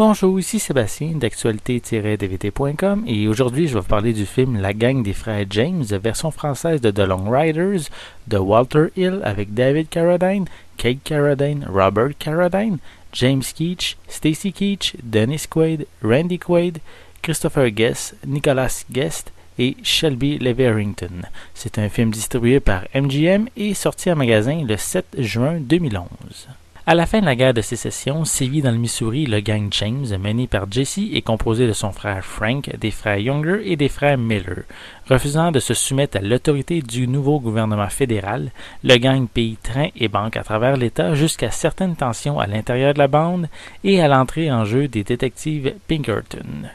Bonjour, ici Sébastien d'actualité-dvd.com et aujourd'hui je vais vous parler du film La gang des frères James, version française de The Long Riders de Walter Hill avec David Carradine, Kate Carradine, Robert Carradine, James Keach, Stacy Keach, Dennis Quaid, Randy Quaid, Christopher Guest, Nicholas Guest et Shelby Leverington. C'est un film distribué par MGM et sorti en magasin le 7 juin 2011. À la fin de la guerre de sécession, sévit dans le Missouri le gang James, mené par Jesse et composé de son frère Frank, des frères Younger et des frères Miller. Refusant de se soumettre à l'autorité du nouveau gouvernement fédéral, le gang pille train et banque à travers l'État jusqu'à certaines tensions à l'intérieur de la bande et à l'entrée en jeu des détectives Pinkerton.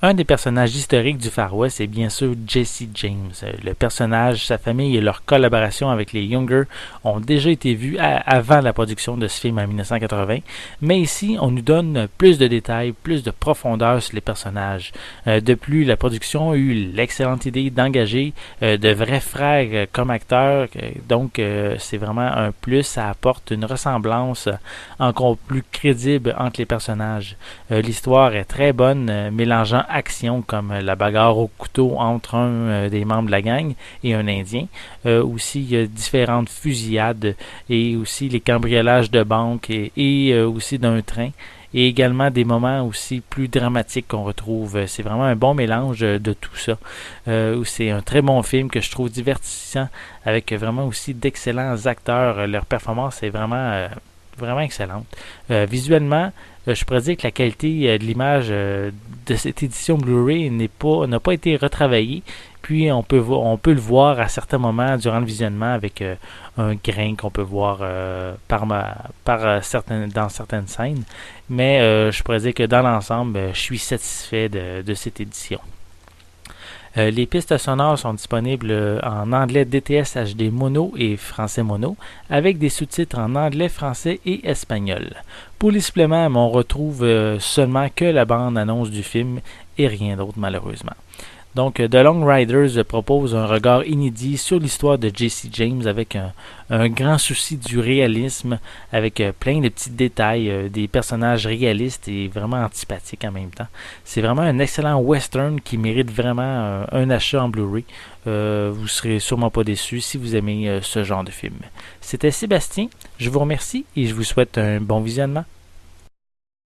Un des personnages historiques du Far West est bien sûr Jesse James. Le personnage, sa famille et leur collaboration avec les Younger ont déjà été vus avant la production de ce film en 1980, mais ici on nous donne plus de détails, plus de profondeur sur les personnages. De plus, la production a eu l'excellente idée d'engager de vrais frères comme acteurs, donc c'est vraiment un plus, ça apporte une ressemblance encore plus crédible entre les personnages. L'histoire est très bonne, mélangeant actions comme la bagarre au couteau entre un des membres de la gang et un Indien. Aussi, il y a différentes fusillades et aussi les cambriolages de banques et aussi d'un train. Et également des moments aussi plus dramatiques qu'on retrouve. C'est vraiment un bon mélange de tout ça. C'est un très bon film que je trouve divertissant avec vraiment aussi d'excellents acteurs. Leur performance est vraiment excellente. Visuellement, je pourrais dire que la qualité de l'image de cette édition Blu-ray n'a pas été retravaillée. Puis on peut le voir à certains moments durant le visionnement avec un grain qu'on peut voir dans certaines scènes. Mais je pourrais dire que dans l'ensemble, je suis satisfait de cette édition. Les pistes sonores sont disponibles en anglais DTS HD mono et français mono, avec des sous-titres en anglais, français et espagnol. Pour les suppléments, on retrouve seulement que la bande-annonce du film et rien d'autre malheureusement. Donc, The Long Riders propose un regard inédit sur l'histoire de Jesse James avec un grand souci du réalisme, avec plein de petits détails, des personnages réalistes et vraiment antipathiques en même temps. C'est vraiment un excellent western qui mérite vraiment un achat en Blu-ray. Vous serez sûrement pas déçus si vous aimez ce genre de film. C'était Sébastien, je vous remercie et je vous souhaite un bon visionnement.